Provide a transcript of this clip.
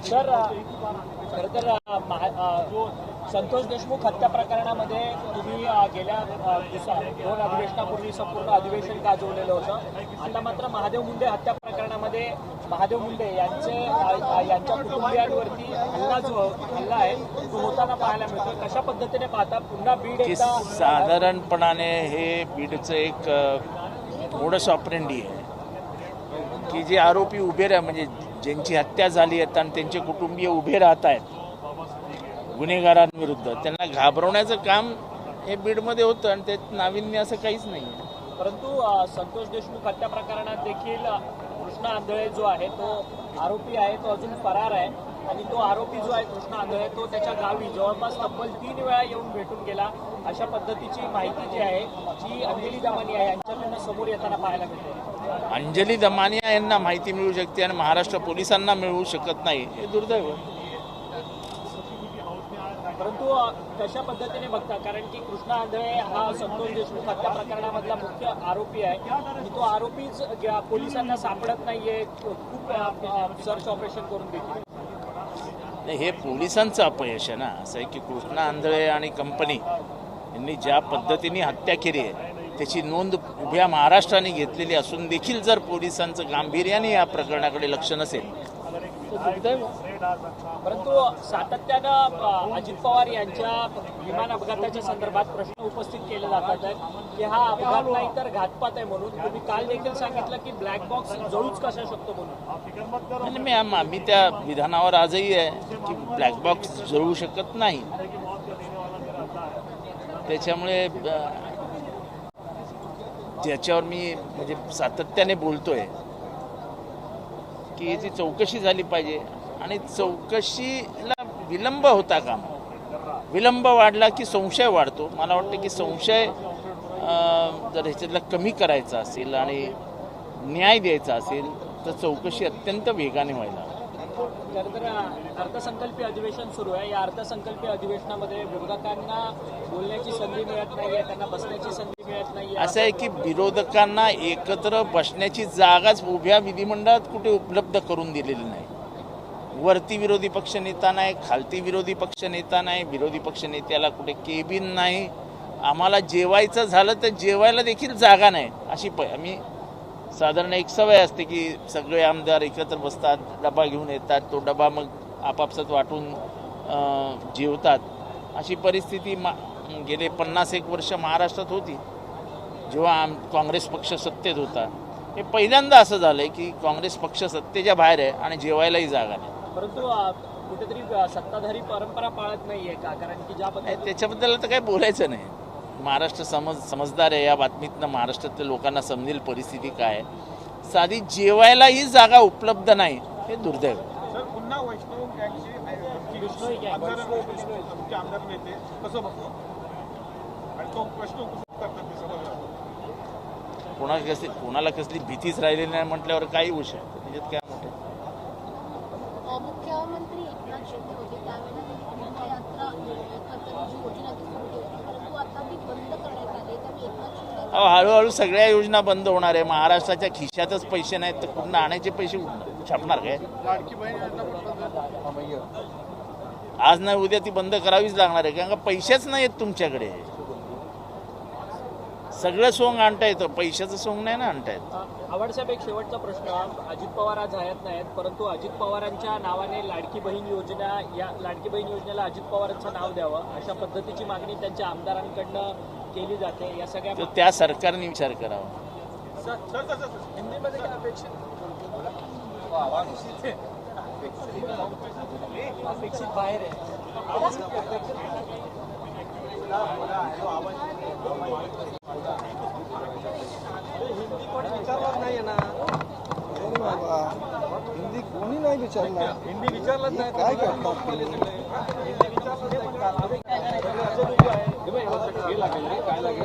Sir खरं तर संतोष देशमुख हत्या प्रकरणामध्ये तुम्ही गेल्या 2 अधिवेशनापूर्वी संपूर्ण अधिवेशन गाजवलेलं होतं. आता मात्र महादेव मुंडे हत्या प्रकरणामध्ये महादेव मुंडे यांच्या कुटुंबियांवरती हल्ला आहे तो होताना पाहायला मिळतो. कशा पद्धतीने पाहता पुन्हा बीड एकदा साधारणपणाने हे बीडचं एक मोडस ऑपरेंडी आहे की जे आरोपी उभे राह म्हणजे ज्यांची हत्या झाली आहे आणि त्यांचे कुटुंबीय उभे राहत आहेत गुन्हेगारांविरुद्ध, त्यांना घाबरवण्याचं काम हे बीडमध्ये होतं आणि त्यात नाविन्य असं काहीच नाही आहे. परंतु संतोष देशमुख हत्या प्रकरणात देखील कृष्णा आंधळे जो आहे तो आरोपी आहे, तो अजून फरार आहे आणि तो आरोपी जो आहे कृष्णा आंधळे तो त्याच्या गावी जवळपास तब्बल 3 वेळा येऊन भेटून गेला. अशा पद्धतीची माहिती जी आहे जी अंजली दमानिया यांच्याकडनं समोर येताना पाहायला मिळते. अंजली दमानिया यांना माहिती मिळू शकते आणि महाराष्ट्र पोलिसांना मिळू शकत नाही, हे दुर्दैव. परंतु कशा पद्धतीने बघता, कारण की कृष्णा आंधळे हा संतोष देशमुख हत्या प्रकरणामधला मुख्य आरोपी आहे आणि तो आरोपीच पोलिसांना सापडत नाहीये, खूप सर्च ऑपरेशन करून देखील. नाही, हे पोलिसांचं अपयश आहे ना. असं आहे की कृष्णा आंधळे आणि कंपनी यांनी ज्या पद्धतीने हत्या केली आहे त्याची नोंद उभ्या महाराष्ट्राने घेतलेली असून देखील जर पोलिसांचं गांभीर्याने या प्रकरणाकडे लक्ष नसेल तर दुर्दैव. परंतु सातत्यानं अजित पवार यांच्या विमान अपघाताच्या संदर्भात प्रश्न उपस्थित केले जातात की हा अपघात नाही तर घातपात आहे म्हणून. तुम्ही काल देखील सांगितलं की ब्लॅक बॉक्स जळूच कसा शकतो म्हणून. मी त्या विधानावर आजही आहे की ब्लॅक बॉक्स जळू शकत नाही. त्याच्यामुळे ज्याच्यावर मी म्हणजे सातत्याने बोलतोय की याची चौकशी झाली पाहिजे आणि चौकशीला विलंब होता कामा. विलंब वाढला की संशय वाढतो. मला वाटतं की संशय जर ह्याच्यातला कमी करायचा असेल आणि न्याय द्यायचा असेल तर चौकशी अत्यंत वेगाने व्हायला. खरं तर अर्थसंकल्पीय अधिवेशन सुरू आहे. या अर्थसंकल्पीय अधिवेशनामध्ये विरोधकांना बोलण्याची संधी मिळत नाहीये, त्यांना बसण्याची संधी मिळत नाहीये. असं आहे की विरोधकांना एकत्र बसण्याची जागाच उभ्या विधिमंडळात कुठे उपलब्ध करून दिलेली नाही. वरती विरोधी पक्षनेता नाही, खालती विरोधी पक्षनेता नाही, विरोधी पक्षनेत्याला कुठे केबिन नाही. आम्हाला जेवायचं झालं तर जेवायला देखील जागा नाही. अशी आम्ही साधारण एक सवय असते की सगळे आमदार एकत्र बसतात, डबा घेऊन येतात, तो डबा मग आपापसात वाटून जेवतात. अशी परिस्थिती गेले 51 वर्ष महाराष्ट्रात होती जेव्हा काँग्रेस पक्ष सत्तेत होता. हे पहिल्यांदा असं झालंय की काँग्रेस पक्ष सत्तेच्या बाहेर आहे आणि जेवायलाही जागा नाही. परंतु कुठेतरी सत्ताधारी परंपरा पाळत नाहीये का? कारण की ज्या त्याच्याबद्दल तर काही बोलायचं नाही. महाराष्ट्र समजदार आहे. या बातमीतनं महाराष्ट्रातल्या लोकांना समजेल परिस्थिती काय. साधी जेवायलाही जागा उपलब्ध नाही, हे दुर्दैव. पुन्हा वैष्णव कोणाला कसली भीतीच राहिलेली नाही म्हटल्यावर काही होऊ शकतं. त्याच्यात काय मोठं. मुख्यमंत्री एकनाथ शिंदे होते त्यावेळेला त्यांनी यात्रा करतानाची योजना ती सुरू केली, परंतु आता ती बंद करण्यात आली. त्यामुळे एकनाथ शिंदे हळूहळू सगळ्या योजना बंद होणार आहे. महाराष्ट्राच्या खिशातच पैसे नाहीत तर कुठून आणायचे पैसे छापणार काय? आज नाही उद्या ती बंद करावीच लागणार आहे, कारण का पैसेच नाही आहेत तुमच्याकडे. सगळं सोंग आणता येतं, पैशाचं सोंग नाही ना आणता येत. आवडसाहेब, एक शेवटचा प्रश्न. अजित पवार आज हयात नाहीत, परंतु अजित पवारांच्या नावाने लाडकी बहीण योजना, या लाडकी बहीण योजनेला अजित पवारांचं नाव द्यावं अशा पद्धतीची मागणी त्यांच्या आमदारांकडनं केली जाते. या सगळ्या त्या सरकारने विचार करावा. हिंदीमध्ये काय अपेक्षित बाहेर आहे. हिंदी कोणी नाही विचारणार. हिंदी विचारलंच नाही काय करतात. काय लागेल